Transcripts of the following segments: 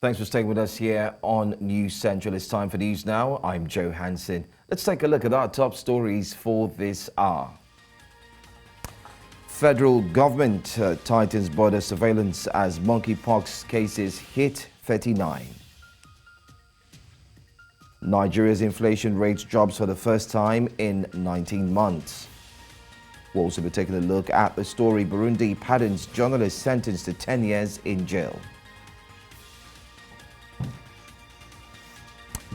Thanks for staying with us here on News Central. It's time for news now. I'm Joe Hanson. Let's take a look at our top stories for this hour. Federal government tightens border surveillance as monkeypox cases hit 39. Nigeria's inflation rate drops for the first time in 19 months. We'll also be taking a look at the story Burundi pardons journalist sentenced to 10 years in jail.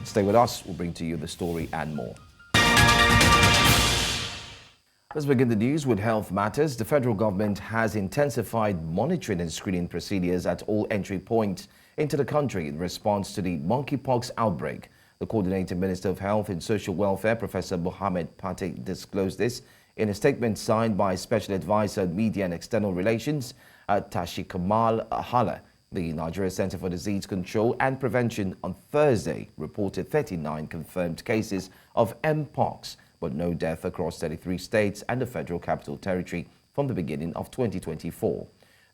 Stay with us. We'll bring to you the story and more. Let's begin the news with health matters. The federal government has intensified monitoring and screening procedures at all entry points into the country in response to the monkeypox outbreak. The Coordinating Minister of Health and Social Welfare, Professor Mohammed Pate, disclosed this in a statement signed by Special Advisor on Media and External Relations, Tashi Kamal Hala. The Nigeria Center for Disease Control and Prevention on Thursday reported 39 confirmed cases of Mpox, but no death across 33 states and the Federal Capital Territory from the beginning of 2024.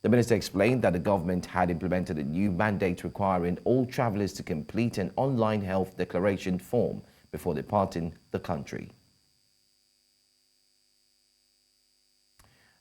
The minister explained that the government had implemented a new mandate requiring all travelers to complete an online health declaration form before departing the country.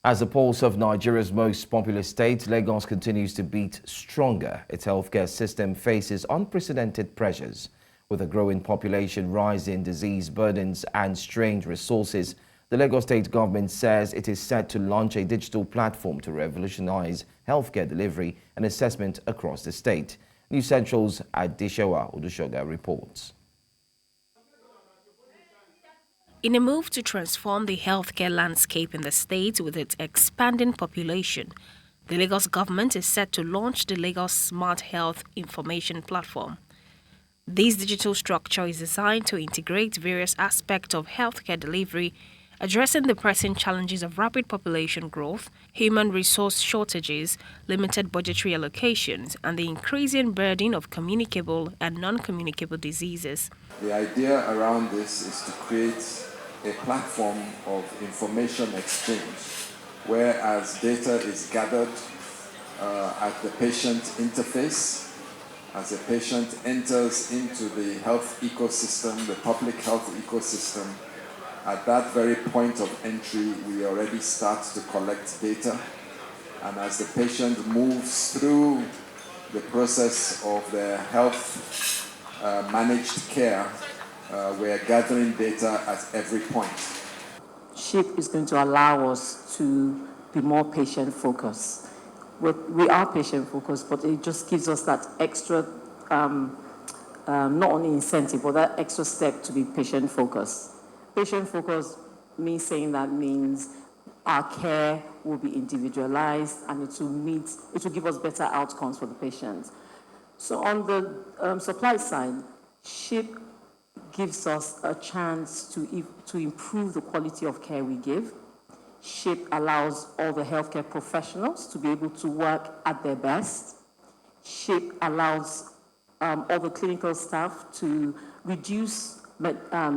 As the pulse of Nigeria's most populous state, Lagos continues to beat stronger. Its healthcare system faces unprecedented pressures. With a growing population, rising disease burdens and strained resources, the Lagos state government says it is set to launch a digital platform to revolutionize healthcare delivery and assessment across the state. News Central's Adeshewa Odushoga reports. In a move to transform the healthcare landscape in the state with its expanding population, the Lagos government is set to launch the Lagos Smart Health Information Platform. This digital structure is designed to integrate various aspects of healthcare delivery, addressing the pressing challenges of rapid population growth, human resource shortages, limited budgetary allocations, and the increasing burden of communicable and non-communicable diseases. The idea around this is to create a platform of information exchange, whereas data is gathered at the patient interface. As a patient enters into the health ecosystem, the public health ecosystem, at that very point of entry, we already start to collect data. And as the patient moves through the process of their health managed care, we are gathering data at every point. SHIP is going to allow us to be more patient-focused. We are patient-focused, but it just gives us that extra, not only incentive, but that extra step to be patient-focused. Patient-focused means our care will be individualized and it will give us better outcomes for the patients. So on the supply side, SHIP gives us a chance to improve the quality of care we give. SHIP allows all the healthcare professionals to be able to work at their best. SHIP allows all the clinical staff to reduce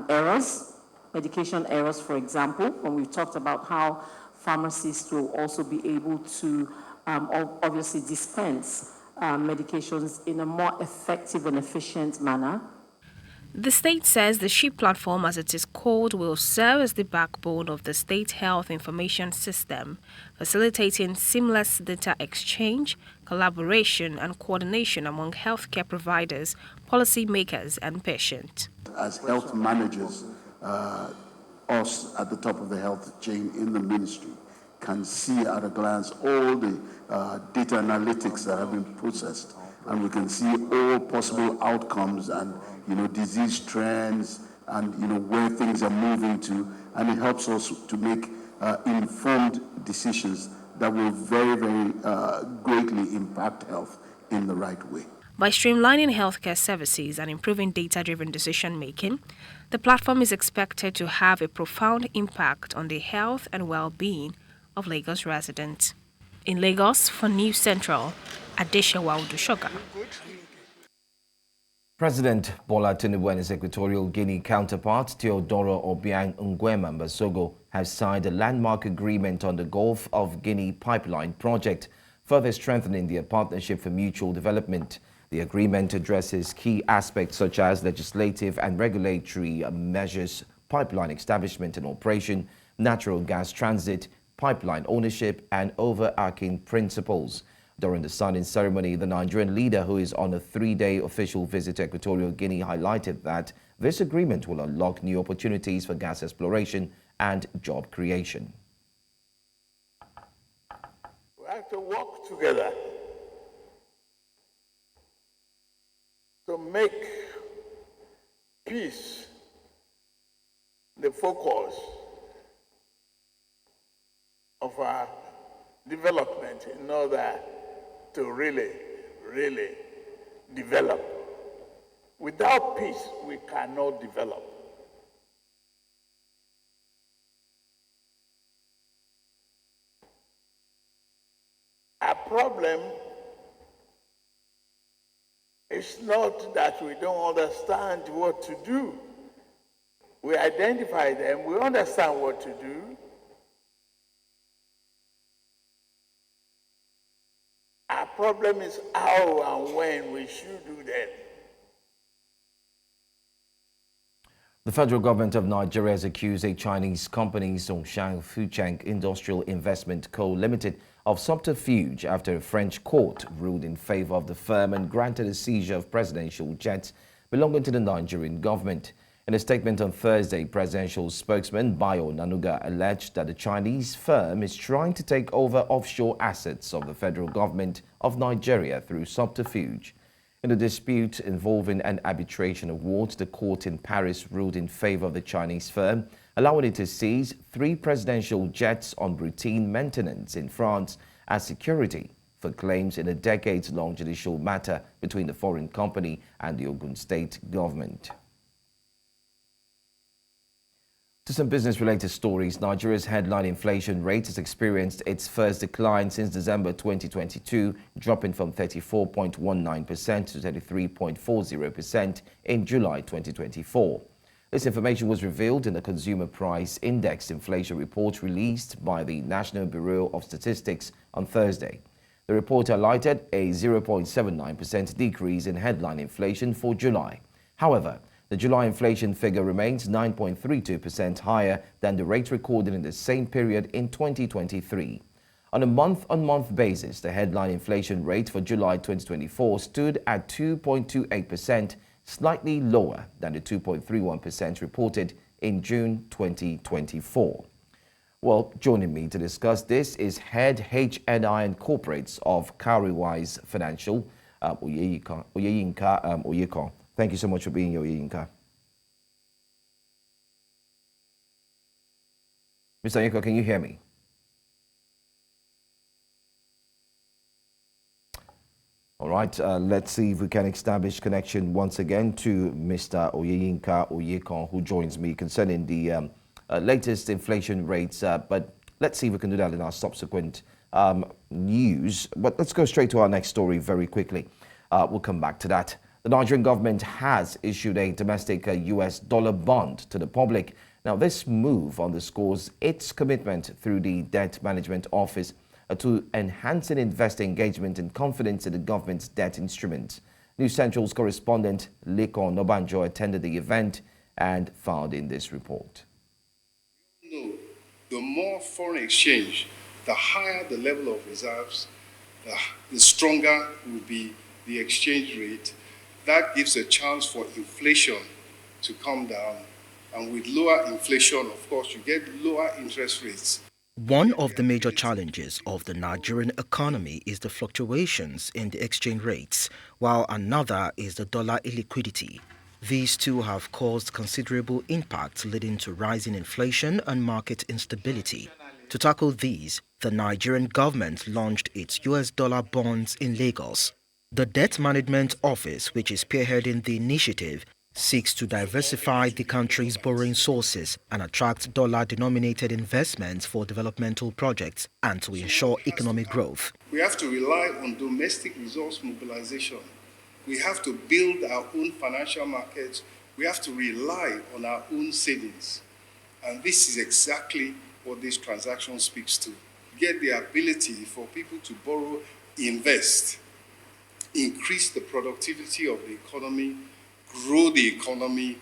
errors, medication errors, for example, when we've talked about how pharmacists will also be able to obviously dispense medications in a more effective and efficient manner. The state says the SHIP platform, as it is called, will serve as the backbone of the state health information system, facilitating seamless data exchange, collaboration, and coordination among healthcare providers, policymakers, and patients. As health managers, us at the top of the health chain in the ministry can see at a glance all the data analytics that have been processed, and we can see all possible outcomes and disease trends and where things are moving to, and it helps us to make informed decisions that will very, very greatly impact health in the right way. By streamlining healthcare services and improving data-driven decision-making, the platform is expected to have a profound impact on the health and well-being of Lagos residents. In Lagos, for News Central, Adeshewa Odushoga. President Bola Tinubu and his Equatorial Guinea counterpart, Teodoro Obiang Nguema Mbasogo, have signed a landmark agreement on the Gulf of Guinea pipeline project, further strengthening their partnership for mutual development. The agreement addresses key aspects such as legislative and regulatory measures, pipeline establishment and operation, natural gas transit, pipeline ownership, and overarching principles. During the signing ceremony, the Nigerian leader, who is on a 3-day official visit to Equatorial Guinea, highlighted that this agreement will unlock new opportunities for gas exploration and job creation. We have to work together to make peace the focus of our development in order to really develop. Without peace, we cannot develop. Our problem is not that we don't understand what to do. We identify them, we understand what to do. Our problem is how and when we should do that. The federal government of Nigeria has accused a Chinese company, Zhongshan Fucheng Industrial Investment Co. Limited, of subterfuge after a French court ruled in favor of the firm and granted a seizure of presidential jets belonging to the Nigerian government. In a statement on Thursday, presidential spokesman Bayo Nanuga alleged that the Chinese firm is trying to take over offshore assets of the federal government of Nigeria through subterfuge. In a dispute involving an arbitration award, the court in Paris ruled in favor of the Chinese firm, allowing it to seize 3 presidential jets on routine maintenance in France as security for claims in a decades-long judicial matter between the foreign company and the Ogun State government. To some business-related stories, Nigeria's headline inflation rate has experienced its first decline since December 2022, dropping from 34.19% to 33.40% in July 2024. This information was revealed in the Consumer Price Index inflation report released by the National Bureau of Statistics on Thursday. The report highlighted a 0.79% decrease in headline inflation for July. However, the July inflation figure remains 9.32% higher than the rate recorded in the same period in 2023. On a month-on-month basis, the headline inflation rate for July 2024 stood at 2.28%, slightly lower than the 2.31% reported in June 2024. Well, joining me to discuss this is Head HNI and Corporates of Cowrywise Financial, Oyeyinka Oyeko. Thank you so much for being here, Oyeyinka. Mr. Oyeko, can you hear me? All right, let's see if we can establish connection once again to Mr. Oyeyinka Oyeko, who joins me concerning the latest inflation rates. But let's see if we can do that in our subsequent news. But let's go straight to our next story very quickly. We'll come back to that. The Nigerian government has issued a domestic US dollar bond to the public. Now, this move underscores its commitment through the Debt Management Office to enhancing investor engagement and confidence in the government's debt instruments. News Central's correspondent Lekon Nobanjo attended the event and found in this report. No, the more foreign exchange, the higher the level of reserves, the stronger will be the exchange rate. That gives a chance for inflation to come down. And with lower inflation, of course, you get lower interest rates. One of the major challenges of the Nigerian economy is the fluctuations in the exchange rates, while another is the dollar illiquidity. These two have caused considerable impact, leading to rising inflation and market instability. To tackle these, the Nigerian government launched its US dollar bonds in Lagos. The Debt Management Office, which is spearheading the initiative, seeks to diversify the country's borrowing sources and attract dollar-denominated investments for developmental projects and to ensure economic growth. We have to rely on domestic resource mobilization. We have to build our own financial markets. We have to rely on our own savings. And this is exactly what this transaction speaks to. Get the ability for people to borrow, invest increase the productivity of the economy, grow the economy,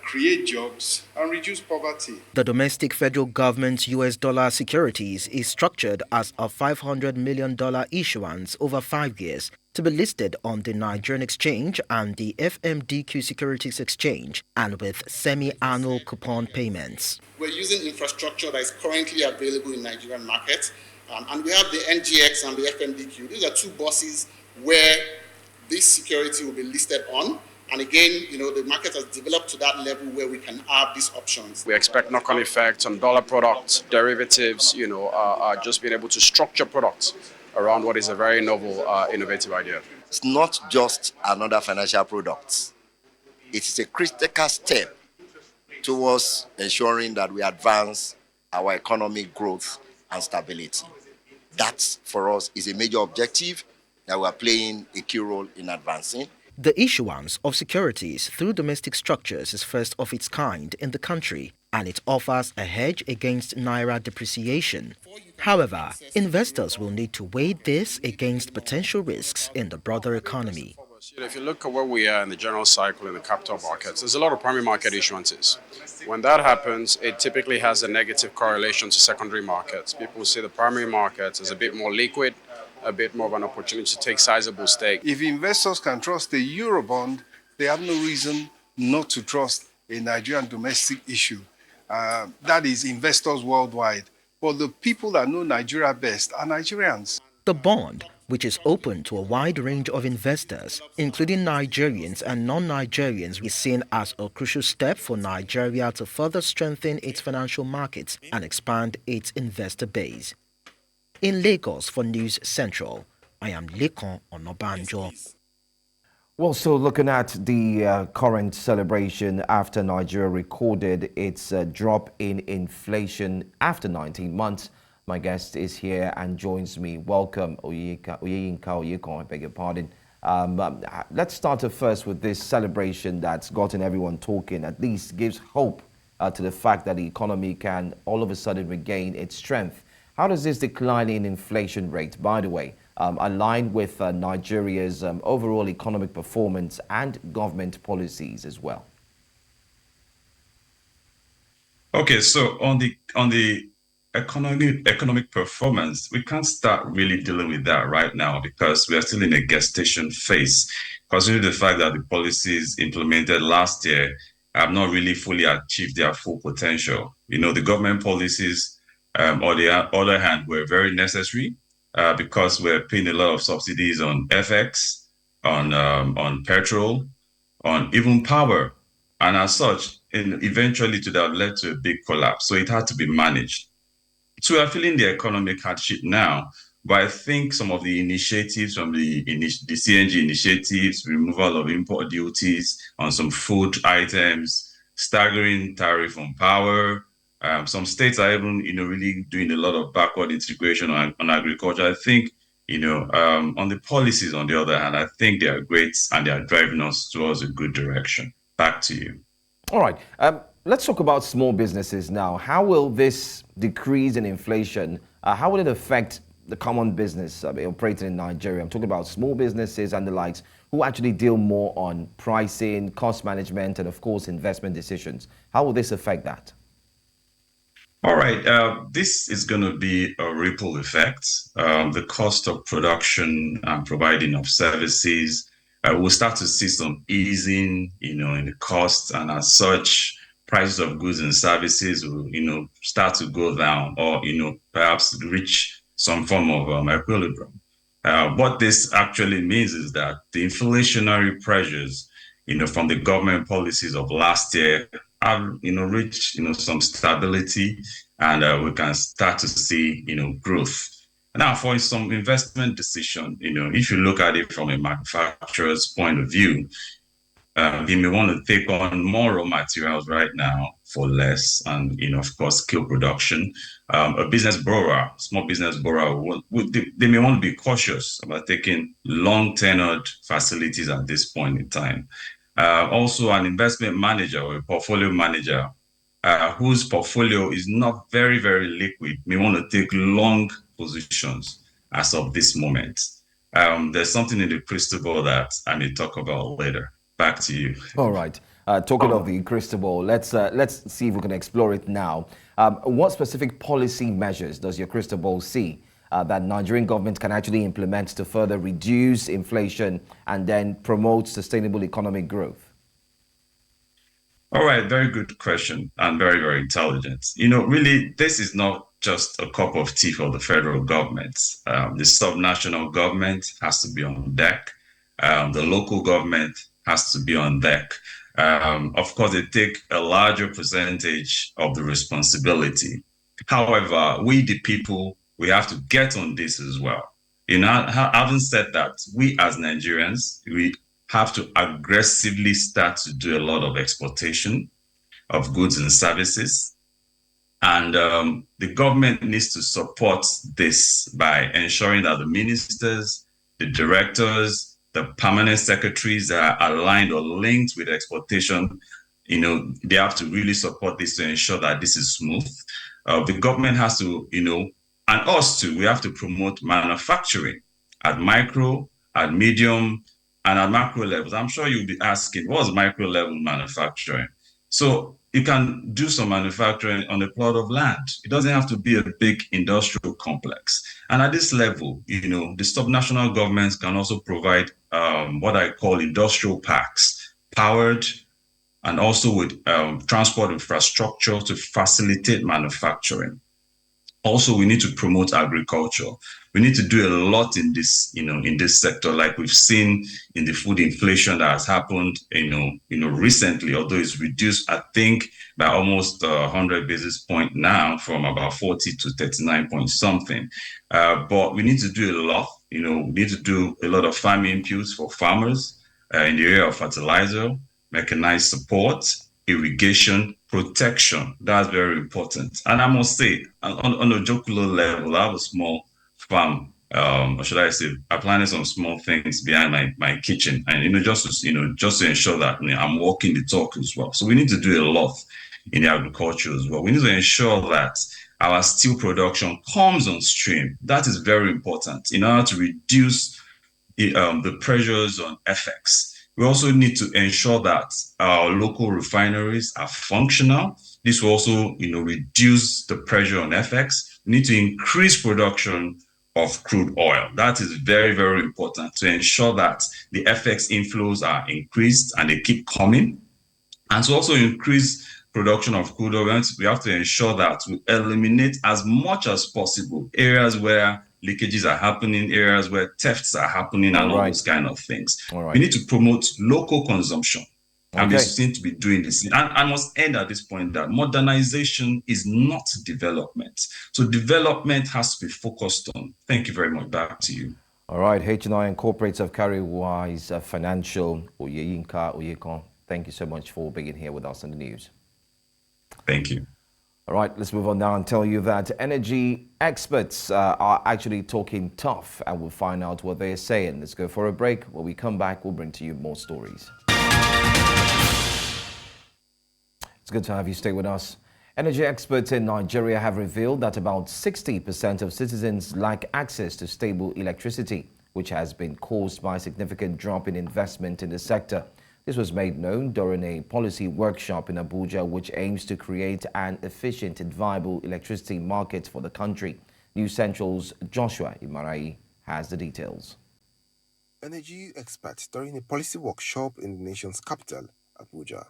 create jobs, and reduce poverty. The domestic federal government's US dollar securities is structured as a $500 million issuance over 5 years to be listed on the Nigerian Exchange and the FMDQ Securities Exchange, and with semi-annual coupon payments. We're using infrastructure that is currently available in Nigerian markets, and we have the NGX and the FMDQ. These are two buses where this security will be listed on. And again, the market has developed to that level where we can have these options. We expect knock-on effects on dollar products, derivatives, just being able to structure products around what is a very novel, innovative idea. It's not just another financial product. It is a critical step towards ensuring that we advance our economic growth and stability. That, for us, is a major objective that we are playing a key role in advancing. The issuance of securities through domestic structures is first of its kind in the country, and it offers a hedge against naira depreciation. However, investors will need to weigh this against potential risks in the broader economy. If you look at where we are in the general cycle in the capital markets, there's a lot of primary market issuances. When that happens, it typically has a negative correlation to secondary markets. People see the primary markets as a bit more liquid, a bit more of an opportunity to take sizable stake. If investors can trust a Eurobond, they have no reason not to trust a Nigerian domestic issue. That is investors worldwide. But the people that know Nigeria best are Nigerians. The bond, which is open to a wide range of investors, including Nigerians and non-Nigerians, is seen as a crucial step for Nigeria to further strengthen its financial markets and expand its investor base. In Lagos for News Central, I am Lekon Onobanjo. Well, so looking at the current celebration after Nigeria recorded its drop in inflation after 19 months, my guest is here and joins me. Welcome, Oyeyinka, I beg your pardon. Let's start off first with this celebration that's gotten everyone talking, at least gives hope to the fact that the economy can all of a sudden regain its strength. How does this decline in inflation rate, by the way, align with Nigeria's overall economic performance and government policies as well? Okay, so on the economic performance, we can't start really dealing with that right now because we are still in a gestation phase, considering the fact that the policies implemented last year have not really fully achieved their full potential. The government policies, on the other hand, were very necessary because we're paying a lot of subsidies on FX, on petrol, on even power. And as such, eventually to that led to a big collapse. So it had to be managed. So we're feeling the economic hardship now, but I think some of the initiatives from the CNG initiatives, removal of import duties on some food items, staggering tariff on power, some states are even, really doing a lot of backward integration on agriculture. I think, on the policies, on the other hand, I think they are great and they are driving us towards a good direction. Back to you. All right. Let's talk about small businesses now. How will this decrease in inflation, how will it affect the common business operating in Nigeria? I'm talking about small businesses and the likes who actually deal more on pricing, cost management, and of course, investment decisions. How will this affect that? All right, this is going to be a ripple effect. The cost of production and providing of services, we'll start to see some easing, in the costs, and as such, prices of goods and services will, start to go down or, perhaps reach some form of equilibrium. What this actually means is that the inflationary pressures, from the government policies of last year have, reached, some stability, and we can start to see, growth. Now, for some investment decision, if you look at it from a manufacturer's point of view, they may want to take on more raw materials right now for less and, of course, scale production. A business borrower, small business borrower, they may want to be cautious about taking long-tenured facilities at this point in time. Also, an investment manager or a portfolio manager whose portfolio is not very, very liquid may want to take long positions as of this moment. There's something in the crystal ball that I may talk about later. Back to you. All right. Talking of the crystal ball, let's see if we can explore it now. What specific policy measures does your crystal ball see that Nigerian government can actually implement to further reduce inflation and then promote sustainable economic growth? All right, very good question and very, very intelligent. You know, really, this is not just a cup of tea for the federal government. The subnational government has to be on deck. The local government has to be on deck. Of course, they take a larger percentage of the responsibility. However, we, the people, we have to get on this as well. You know, having said that, we as Nigerians, we have to aggressively start to do a lot of exportation of goods and services. And the government needs to support this by ensuring that the ministers, the directors, the permanent secretaries that are aligned or linked with exportation, you know, they have to really support this to ensure that this is smooth. The government has to, you know, and us too, we have to promote manufacturing at micro, at medium, and at macro levels. I'm sure you'll be asking, what's micro level manufacturing? So you can do some manufacturing on a plot of land. It doesn't have to be a big industrial complex. And at this level, you know, the subnational governments can also provide what I call industrial parks, powered and also with transport infrastructure to facilitate manufacturing. Also, we need to promote agriculture. We need to do a lot in this, you know, in this sector, like we've seen in the food inflation that has happened, you know, recently, although it's reduced, I think, by almost 100 basis points now from about 40 to 39 point something. But we need to do a lot. You know, we need to do a lot of farm inputs for farmers in the area of fertilizer, mechanized support, irrigation, protection. That's very important. And I must say, on a jocular level, I have a small farm, or should I say, I planted some small things behind my kitchen, and just to ensure that I'm walking the talk as well. So we need to do a lot in the agriculture as well. We need to ensure that our steel production comes on stream. That is very important in order to reduce the pressures on FX. We also need to ensure that our local refineries are functional. This will also, reduce the pressure on FX. We need to increase production of crude oil. That is very, very important to ensure that the FX inflows are increased and they keep coming. And to also increase production of crude oil, we have to ensure that we eliminate as much as possible areas where leakages are happening, areas where thefts are happening, and all those kind of things. We need to promote local consumption. And we seem to be doing this. And I must end at this point that modernization is not development. So development has to be focused on. Thank you very much. Back to you. All right. HNI Incorporates of Carrywise Financial, Oyeyinka Oyekon. Thank you so much for being here with us in the news. Thank you. All right, let's move on now and tell you that energy experts are actually talking tough, and we'll find out what they're saying. Let's go for a break. When we come back, we'll bring to you more stories. It's good to have you stay with us. Energy experts in Nigeria have revealed that about 60% of citizens lack access to stable electricity, which has been caused by a significant drop in investment in the sector. This was made known during a policy workshop in Abuja, which aims to create an efficient and viable electricity market for the country. News Central's Joshua Imarai has the details. Energy experts during a policy workshop in the nation's capital, Abuja.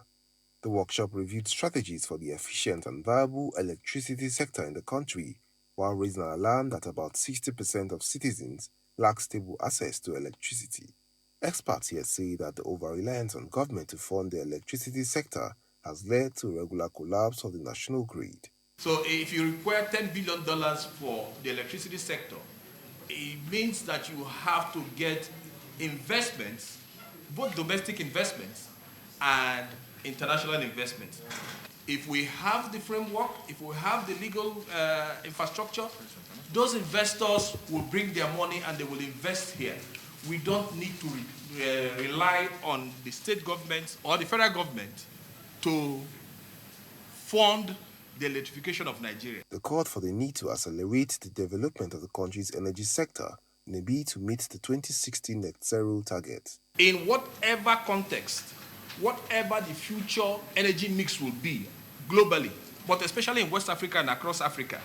The workshop reviewed strategies for the efficient and viable electricity sector in the country, while raising an alarm that about 60% of citizens lack stable access to electricity. Experts here say that the over-reliance on government to fund the electricity sector has led to a regular collapse of the national grid. So if you require $10 billion for the electricity sector, it means that you have to get investments, both domestic investments and international investments. If we have the framework, if we have the legal infrastructure, those investors will bring their money and they will invest here. We don't need to rely on the state government or the federal government to fund the electrification of Nigeria. The call for the need to accelerate the development of the country's energy sector in a bid to meet the 2016 net zero target. In whatever context, whatever the future energy mix will be globally, but especially in West Africa and across Africa,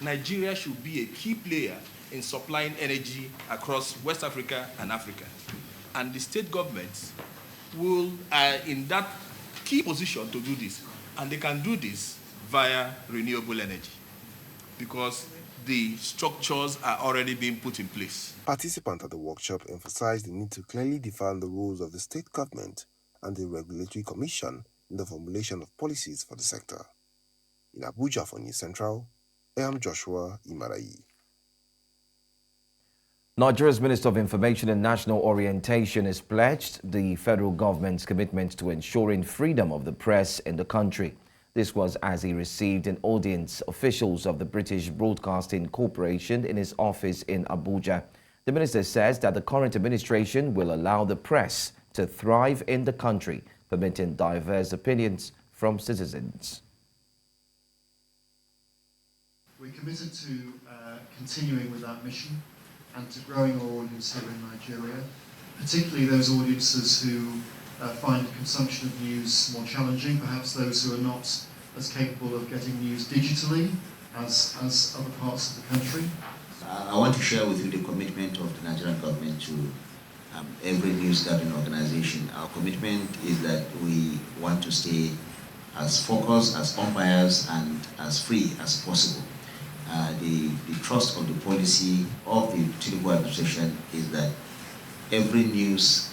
Nigeria should be a key player in supplying energy across West Africa and Africa. And the state governments will in that key position to do this. And they can do this via renewable energy because the structures are already being put in place. Participants at the workshop emphasized the need to clearly define the roles of the state government and the regulatory commission in the formulation of policies for the sector. In Abuja for News Central, I am Joshua Imarayi. Nigeria's Minister of Information and National Orientation has pledged the federal government's commitment to ensuring freedom of the press in the country. This was as he received an audience officials of the British Broadcasting Corporation in his office in Abuja. The minister says that the current administration will allow the press to thrive in the country, permitting diverse opinions from citizens. We're committed to continuing with that mission and to growing our audience here in Nigeria, particularly those audiences who find consumption of news more challenging, perhaps those who are not as capable of getting news digitally as other parts of the country. I want to share with you the commitment of the Nigerian government to every news gathering organization. Our commitment is that we want to stay as focused, as unbiased, and as free as possible. The trust of the policy of the Tinubu administration is that every news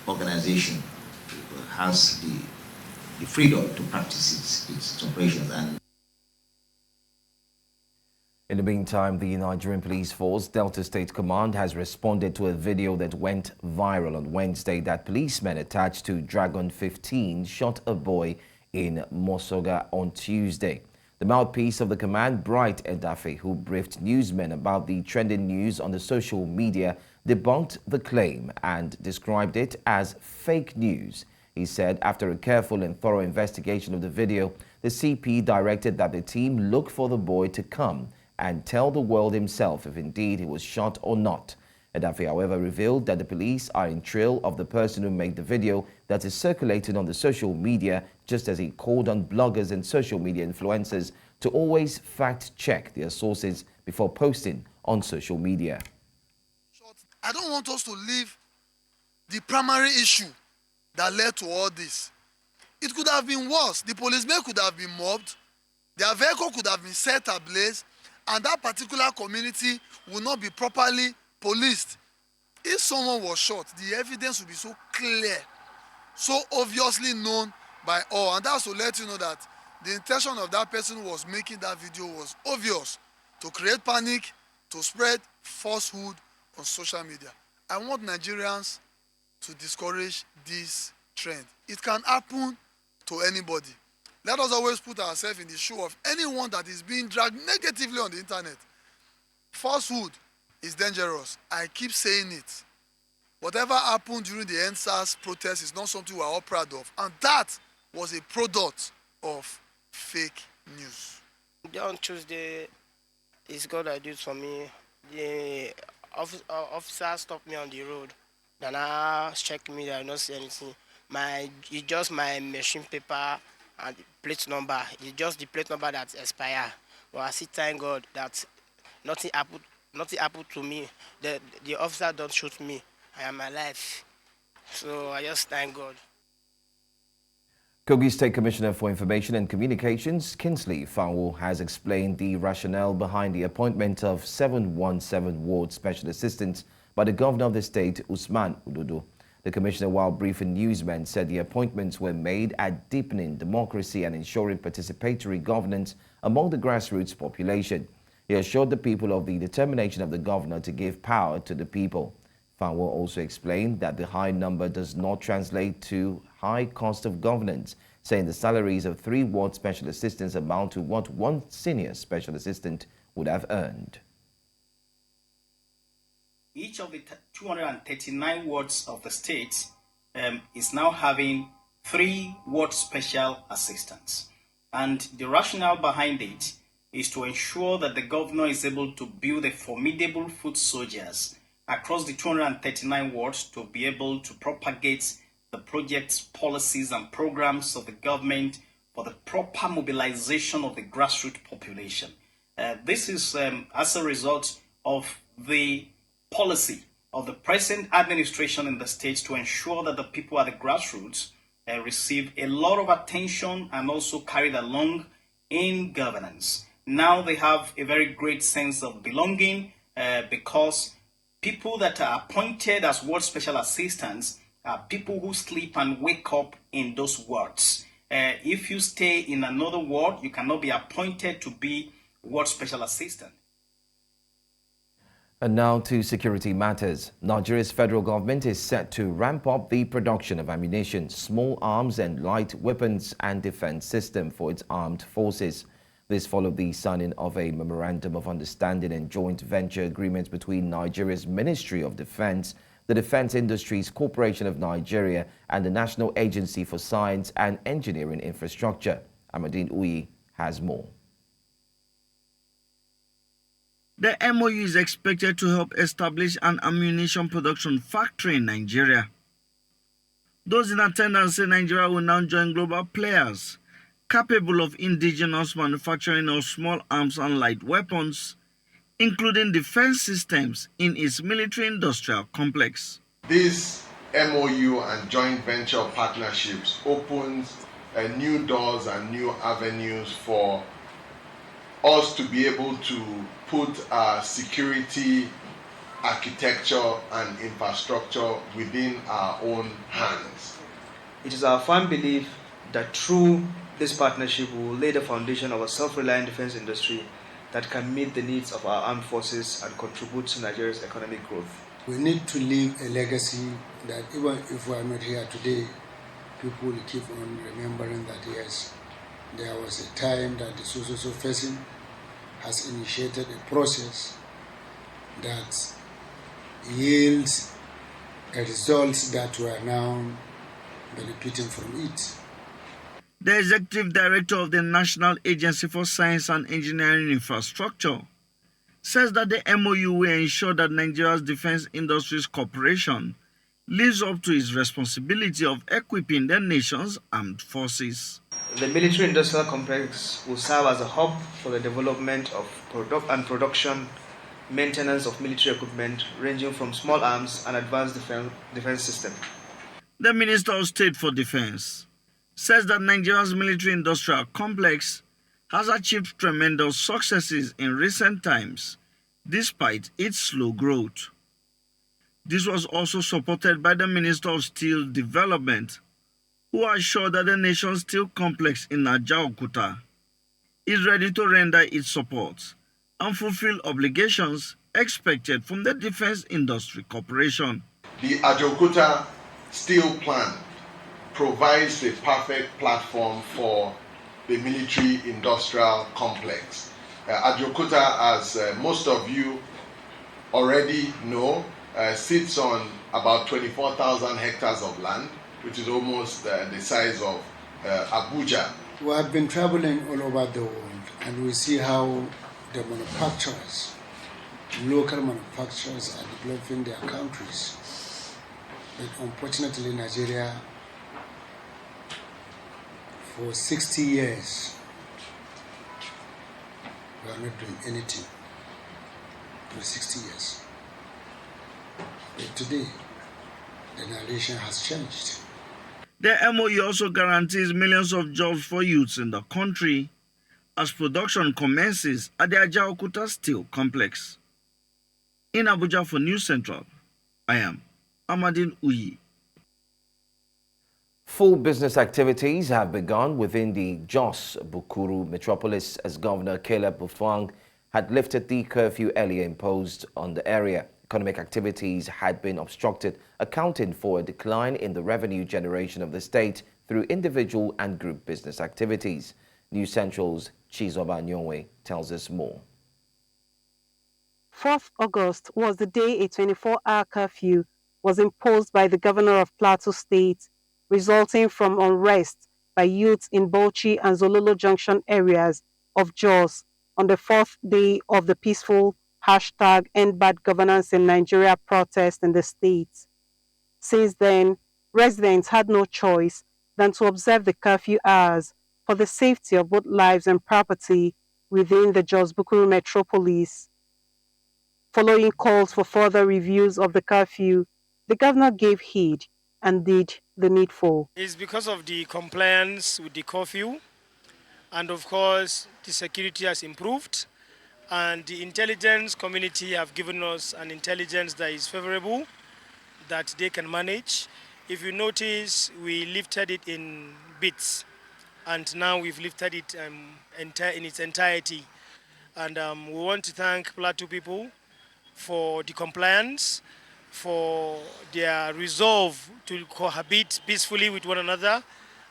organization has the freedom to practice its operations. And in the meantime, the Nigerian Police Force Delta State Command has responded to a video that went viral on Wednesday that policemen attached to Dragon 15 shot a boy in Mosoga on Tuesday. The mouthpiece of the command, Bright Edafe, who briefed newsmen about the trending news on the social media, debunked the claim and described it as fake news. He said after a careful and thorough investigation of the video, the CP directed that the team look for the boy to come and tell the world himself if indeed he was shot or not. Edafe, however, revealed that the police are in trail of the person who made the video that is circulating on the social media, just as he called on bloggers and social media influencers to always fact-check their sources before posting on social media. I don't want us to leave the primary issue that led to all this. It could have been worse. The policemen could have been mobbed, their vehicle could have been set ablaze, and that particular community would not be properly policed. If someone was shot, the evidence would be so clear, so obviously known by all. And that's to let you know that the intention of that person who was making that video was obvious, to create panic, to spread falsehood on social media. I want Nigerians to discourage this trend. It can happen to anybody. Let us always put ourselves in the shoe of anyone that is being dragged negatively on the internet. Falsehood is dangerous. I keep saying it. Whatever happened during the NSAS protest is not something we are all proud of. And that was a product of fake news. On Tuesday, it's God that did it for me. The officer stopped me on the road. Then I checked me, I don't see anything. It's just my machine paper and the plate number. It's just the plate number that expired. But I still thank God that nothing happened to me. The officer don't shoot me. I am alive. So I just thank God. Kogi State Commissioner for Information and Communications, Kingsley Fanwo, has explained the rationale behind the appointment of 717 Ward Special Assistants by the Governor of the state, Usman Ududu. The commissioner, while briefing newsmen, said the appointments were made at deepening democracy and ensuring participatory governance among the grassroots population. He assured the people of the determination of the governor to give power to the people. Fanwo also explained that the high number does not translate to high cost of governance, saying the salaries of 3 ward special assistants amount to what 1 senior special assistant would have earned. Each of the 239 wards of the state is now having 3 ward special assistants. And the rationale behind it is to ensure that the governor is able to build a formidable foot soldiers across the 239 wards to be able to propagate the projects, policies, and programs of the government for the proper mobilization of the grassroots population. This is as a result of the policy of the present administration in the states to ensure that the people at the grassroots receive a lot of attention and also carried along in governance. Now they have a very great sense of belonging because people that are appointed as ward special assistants are people who sleep and wake up in those wards. If you stay in another ward, you cannot be appointed to be ward special assistant. And now to security matters. Nigeria's federal government is set to ramp up the production of ammunition, small arms and light weapons and defense system for its armed forces. This followed the signing of a memorandum of understanding and joint venture agreement between Nigeria's Ministry of Defense, the Defense Industries Corporation of Nigeria, and the National Agency for Science and Engineering Infrastructure. Amadine Uyi has more. The MOU is expected to help establish an ammunition production factory in Nigeria. Those in attendance say Nigeria will now join global players capable of indigenous manufacturing of small arms and light weapons, including defense systems in its military-industrial complex. This MOU and joint venture partnerships opens new doors and new avenues for us to be able to put our security architecture and infrastructure within our own hands. It is our firm belief that through this partnership we will lay the foundation of a self-reliant defense industry that can meet the needs of our armed forces and contribute to Nigeria's economic growth. We need to leave a legacy that even if we are not here today, people will keep on remembering that yes, there was a time that the so-so person has initiated a process that yields results that we are now benefiting from it. The executive director of the National Agency for Science and Engineering Infrastructure says that the MOU will ensure that Nigeria's Defense Industries Corporation lives up to its responsibility of equipping the nation's armed forces. The military industrial complex will serve as a hub for the development of production, maintenance of military equipment ranging from small arms and advanced defense systems. The Minister of State for Defense says that Nigeria's military-industrial complex has achieved tremendous successes in recent times, despite its slow growth. This was also supported by the Minister of Steel Development, who assured that the nation's steel complex in Ajaokuta is ready to render its support and fulfill obligations expected from the Defense Industry Corporation. The Ajaokuta steel plant provides the perfect platform for the military-industrial complex. Ajaokuta, as most of you already know, sits on about 24,000 hectares of land, which is almost the size of Abuja. We have been traveling all over the world and we see how the manufacturers, local manufacturers are developing their countries. But unfortunately, Nigeria, for 60 years, we are not doing anything for 60 years. But today, the narration has changed. The MOU also guarantees millions of jobs for youths in the country as production commences at the Ajaokuta Steel Complex. In Abuja for News Central, I am Amadine Uyi. Full business activities have begun within the Jos Bukuru metropolis as Governor Caleb Bufang had lifted the curfew earlier imposed on the area. Economic activities had been obstructed, accounting for a decline in the revenue generation of the state through individual and group business activities. News Central's Chizoba Nyonwe tells us more. 4th August was the day a 24-hour curfew was imposed by the governor of Plateau State, resulting from unrest by youths in Bauchi and Zololo Junction areas of Jos, on the fourth day of the peaceful hashtag End Bad Governance in Nigeria protest in the state. Since then, residents had no choice than to observe the curfew hours for the safety of both lives and property within the Jos Bukuru metropolis. Following calls for further reviews of the curfew, the governor gave heed and did the needful. It's because of the compliance with the curfew, and of course, the security has improved, and the intelligence community have given us an intelligence that is favorable, that they can manage. If you notice, we lifted it in bits, and now we've lifted it in its entirety. And we want to thank Plateau people for the compliance, for their resolve to cohabit peacefully with one another,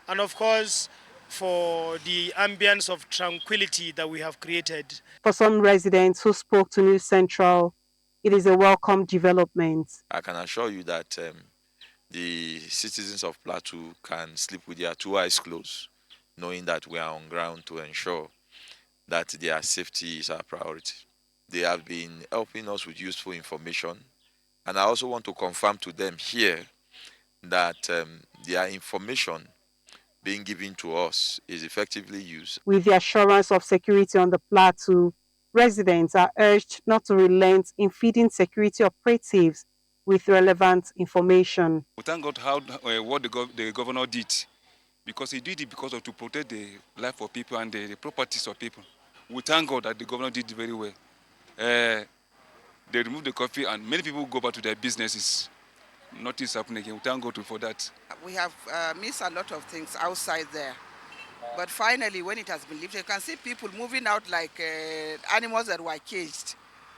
and of course, for the ambience of tranquility that we have created. For some residents who spoke to News Central, it is a welcome development. I can assure you that the citizens of Plateau can sleep with their two eyes closed, knowing that we are on ground to ensure that their safety is our priority. They have been helping us with useful information, and I also want to confirm to them here that their information being given to us is effectively used. With the assurance of security on the plateau, residents are urged not to relent in feeding security operatives with relevant information. We thank God what the governor did, because he did it because of to protect the life of people and the properties of people. We thank God that the governor did very well. They removed the coffee and many people go back to their businesses. Nothing is happening again. We thank God for that. We have missed a lot of things outside there. But finally, when it has been lifted, you can see people moving out like animals that were caged.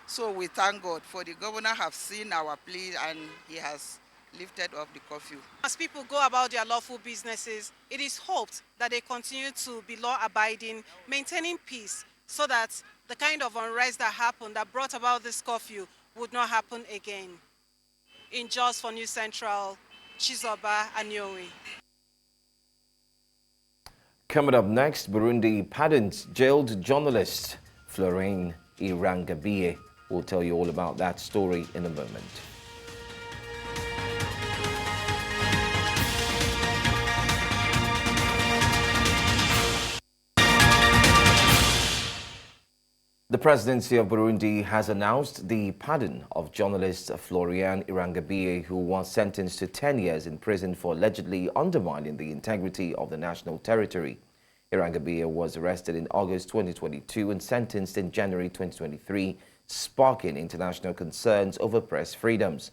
So we thank God for the governor have seen our plea and he has lifted off the curfew. As people go about their lawful businesses, it is hoped that they continue to be law-abiding, maintaining peace, so that the kind of unrest that happened, that brought about this curfew, would not happen again. In Jos for News Central, Chizoba Anyowe. Coming up next, Burundi pardons jailed journalist Floriane Irangabiye. We'll tell you all about that story in a moment. The presidency of Burundi has announced the pardon of journalist Floriane Irangabiye, who was sentenced to 10 years in prison for allegedly undermining the integrity of the national territory. Irangabiye was arrested in August 2022 and sentenced in January 2023, sparking international concerns over press freedoms.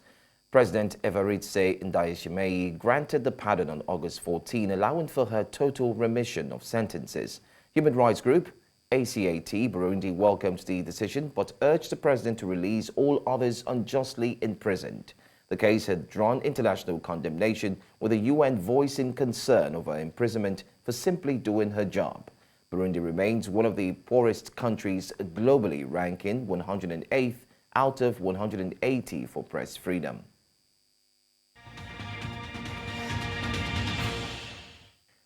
President Evariste Ndayishimiye granted the pardon on August 14, allowing for her total remission of sentences. Human rights group ACAT Burundi welcomes the decision but urged the president to release all others unjustly imprisoned. The case had drawn international condemnation, with the UN voicing concern over imprisonment for simply doing her job. Burundi remains one of the poorest countries globally, ranking 108th out of 180 for press freedom.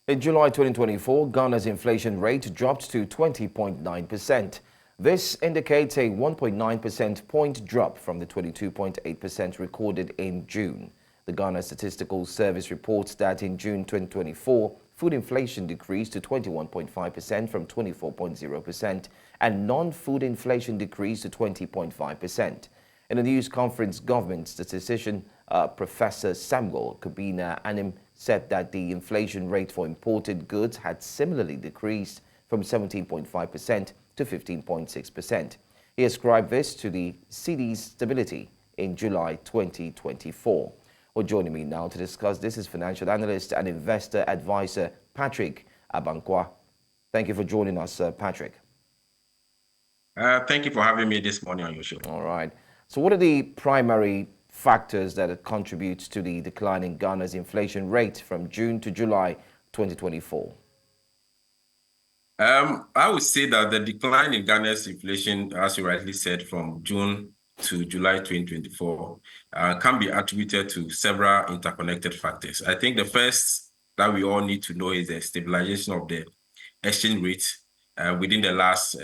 In July 2024, Ghana's inflation rate dropped to 20.9%. This indicates a 1.9 percentage point drop from the 22.8% recorded in June. The Ghana Statistical Service reports that in June 2024, food inflation decreased to 21.5% from 24.0%, and non-food inflation decreased to 20.5%. In a news conference, government statistician Professor Samuel Kubina Anim said that the inflation rate for imported goods had similarly decreased from 17.5% to 15.6%. He ascribed this to the cedi's stability in July 2024. Well, joining me now to discuss this is financial analyst and investor advisor Patrick Abankwa. Thank you for joining us, Patrick. Thank you for having me this morning on your show. All right. So what are the primary factors that contribute to the decline in Ghana's inflation rate from June to July 2024? I would say that the decline in Ghana's inflation, as you rightly said, from June to July 2024, can be attributed to several interconnected factors. I think the first that we all need to know is the stabilization of the exchange rate within the last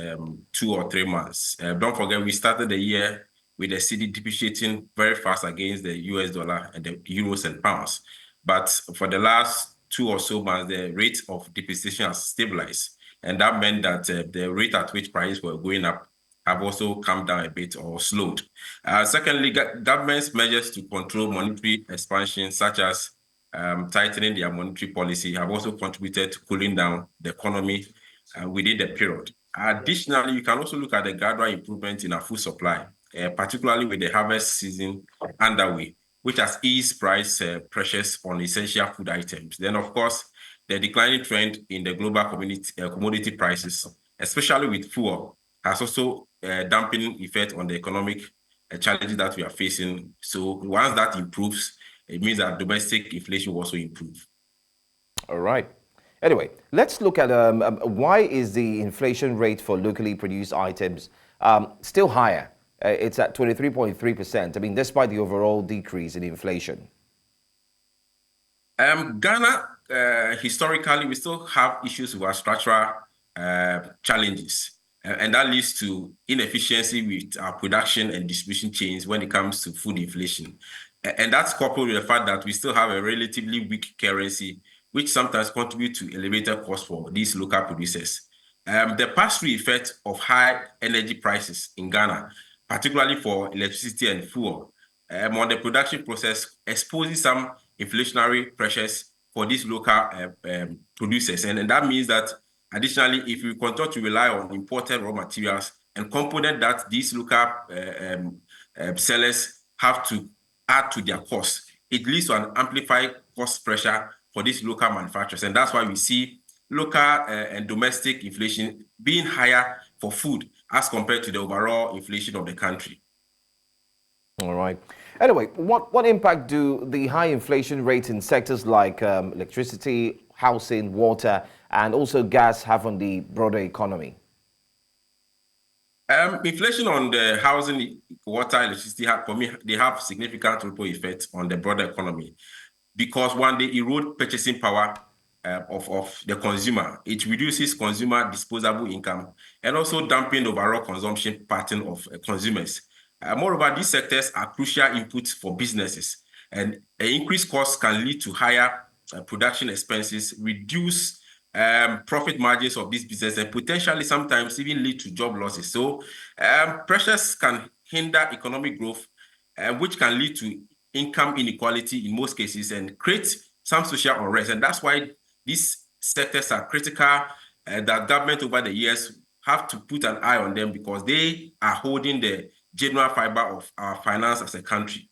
2 or 3 months. Don't forget, we started the year with the cedi depreciating very fast against the US dollar and the euros and pounds. But for the last 2 or so months, the rate of depreciation has stabilized. And that meant that the rate at which prices were going up have also come down a bit or slowed. Secondly, government's measures to control monetary expansion, such as tightening their monetary policy, have also contributed to cooling down the economy within the period. Additionally, you can also look at the gradual improvement in our food supply, particularly with the harvest season underway, which has eased price pressures on essential food items. Then, of course, the declining trend in the global commodity prices, especially with fuel, has also dampening effect on the economic challenges that we are facing. So once that improves, it means that domestic inflation will also improve. All right. Anyway, let's look at why is the inflation rate for locally produced items still higher? It's at 23.3%. I mean, despite the overall decrease in inflation. Ghana, historically, we still have issues with our structural challenges. And that leads to inefficiency with our production and distribution chains when it comes to food inflation. And that's coupled with the fact that we still have a relatively weak currency, which sometimes contribute to elevated costs for these local producers. The pass-through effect of high energy prices in Ghana, particularly for electricity and fuel, on the production process exposes some inflationary pressures for these local producers. And that means that additionally, if we continue to rely on imported raw materials and components that these local sellers have to add to their costs, it leads to an amplified cost pressure for these local manufacturers. And that's why we see local and domestic inflation being higher for food as compared to the overall inflation of the country. All right. Anyway, what impact do the high inflation rates in sectors like electricity, housing, water, and also gas have on the broader economy? Inflation on the housing, water, electricity, for me, they have significant ripple effects on the broader economy. Because one, they erode purchasing power of the consumer. It reduces consumer disposable income and also dampen overall consumption pattern of consumers. Moreover, these sectors are crucial inputs for businesses, and increased costs can lead to higher production expenses, reduce profit margins of these businesses, and potentially sometimes even lead to job losses. So pressures can hinder economic growth, which can lead to income inequality in most cases and create some social unrest. And that's why these sectors are critical, that government over the years have to put an eye on them because they are holding the general fiber of our finance as a country.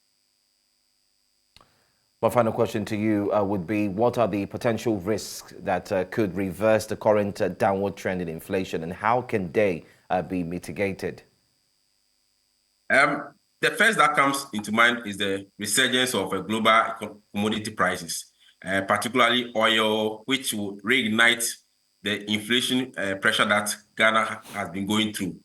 My final question to you would be, what are the potential risks that could reverse the current downward trend in inflation, and how can they be mitigated? The first that comes into mind is the resurgence of global commodity prices, particularly oil, which will reignite the inflation pressure that Ghana has been going through.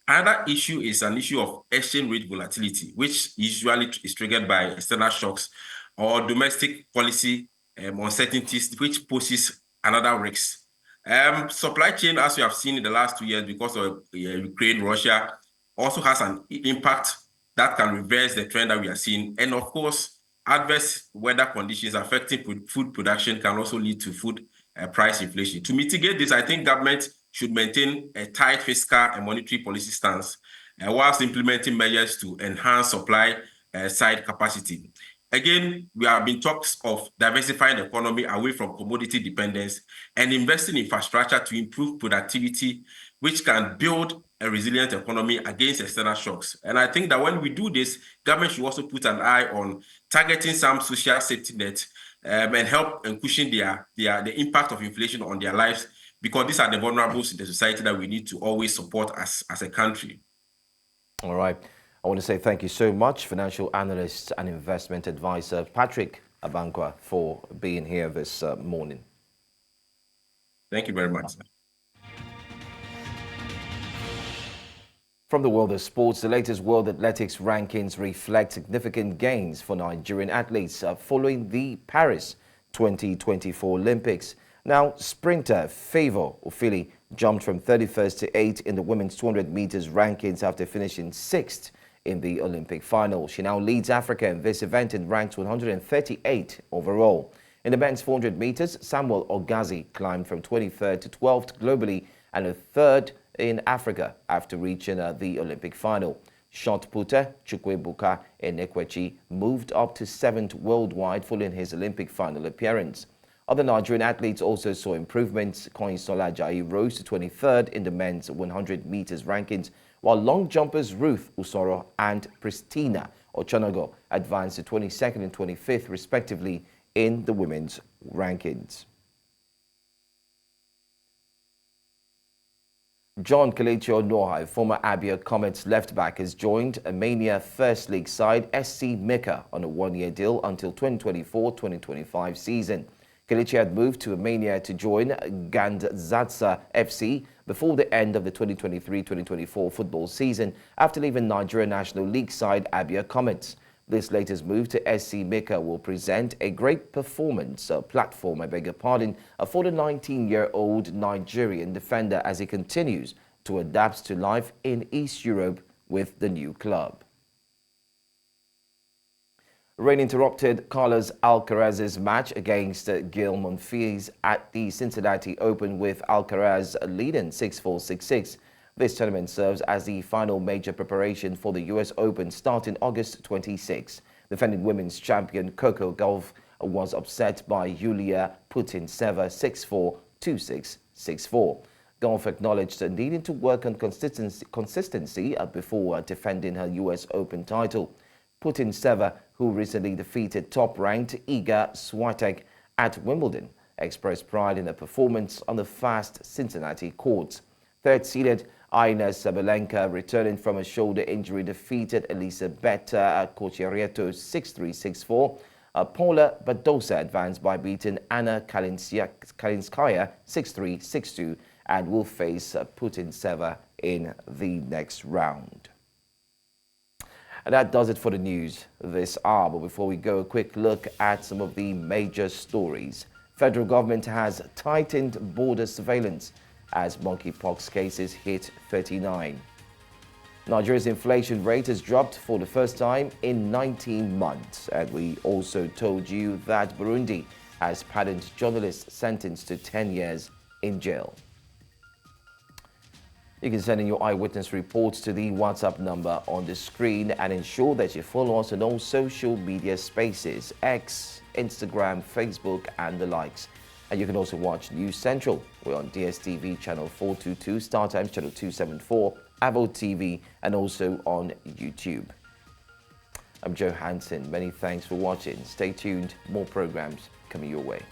Another issue is an issue of exchange rate volatility, which usually is triggered by external shocks or domestic policy uncertainties, which poses another risk. Supply chain, as we have seen in the last 2 years because of Ukraine, Russia, also has an impact that can reverse the trend that we are seeing. And of course, adverse weather conditions affecting food production can also lead to food price inflation. To mitigate this, I think government should maintain a tight fiscal and monetary policy stance whilst implementing measures to enhance supply side capacity. Again, we have been talks of diversifying the economy away from commodity dependence and investing in infrastructure to improve productivity, which can build a resilient economy against external shocks. And I think that when we do this, government should also put an eye on targeting some social safety nets and help and cushion the impact of inflation on their lives, because these are the vulnerables in the society that we need to always support as a country. All right. I want to say thank you so much, financial analyst and investment advisor Patrick Abankwah, for being here this morning. Thank you very much, sir. From the world of sports, the latest World Athletics rankings reflect significant gains for Nigerian athletes following the Paris 2024 Olympics. Now, sprinter Favour Ofili jumped from 31st to 8th in the women's 200 meters rankings after finishing 6th in the Olympic final. She now leads Africa in this event and ranks 138 overall. In the men's 400 meters, Samuel Ogazi climbed from 23rd to 12th globally and a 3rd in Africa after reaching the Olympic final. Shot putter Chukwebuka Enekwechi moved up to 7th worldwide following his Olympic final appearance. Other Nigerian athletes also saw improvements. Koinsola Ajayi rose to 23rd in the men's 100 meters rankings, while long jumpers Ruth Usoro and Pristina Ochonogo advanced to 22nd and 25th respectively in the women's rankings. John Kelechi Onoha, former Abia Comets left-back, has joined Amania First League side SC Mecca on a one-year deal until 2024-2025 season. Kelechi had moved to Amania to join Gandzatsa FC before the end of the 2023-2024 football season after leaving Nigeria National League side Abia Comets. This latest move to SC Mecca will present a great performance platform, for the 19-year-old Nigerian defender as he continues to adapt to life in East Europe with the new club. Rain interrupted Carlos Alcaraz's match against Gil Monfils at the Cincinnati Open, with Alcaraz leading 6-4, 6-6. This tournament serves as the final major preparation for the US Open starting August 26. Defending women's champion Coco Gauff was upset by Yulia Putintseva 6-4, 2-6, 6-4. Gauff acknowledged needing to work on consistency before defending her US Open title. Putintseva, who recently defeated top-ranked Iga Swiatek at Wimbledon, expressed pride in her performance on the fast Cincinnati courts. Third-seeded Aina Sabalenka, returning from a shoulder injury, defeated Elisabetta Cocciaretto 6-3, 6-4. Paula Badosa advanced by beating Anna Kalinskaya 6-3, 6-2, and will face Putintseva in the next round. And that does it for the news this hour. But before we go, a quick look at some of the major stories. Federal government has tightened border surveillance as monkeypox cases hit 39. Nigeria's inflation rate has dropped for the first time in 19 months. And we also told you that Burundi has pardoned journalists sentenced to 10 years in jail. You can send in your eyewitness reports to the WhatsApp number on the screen and ensure that you follow us on all social media spaces, X, Instagram, Facebook, and the likes. And you can also watch News Central. We're on DSTV channel 422, StarTimes channel 274, Avo TV, and also on YouTube. I'm Joe Hanson. Many thanks for watching. Stay tuned. More programs coming your way.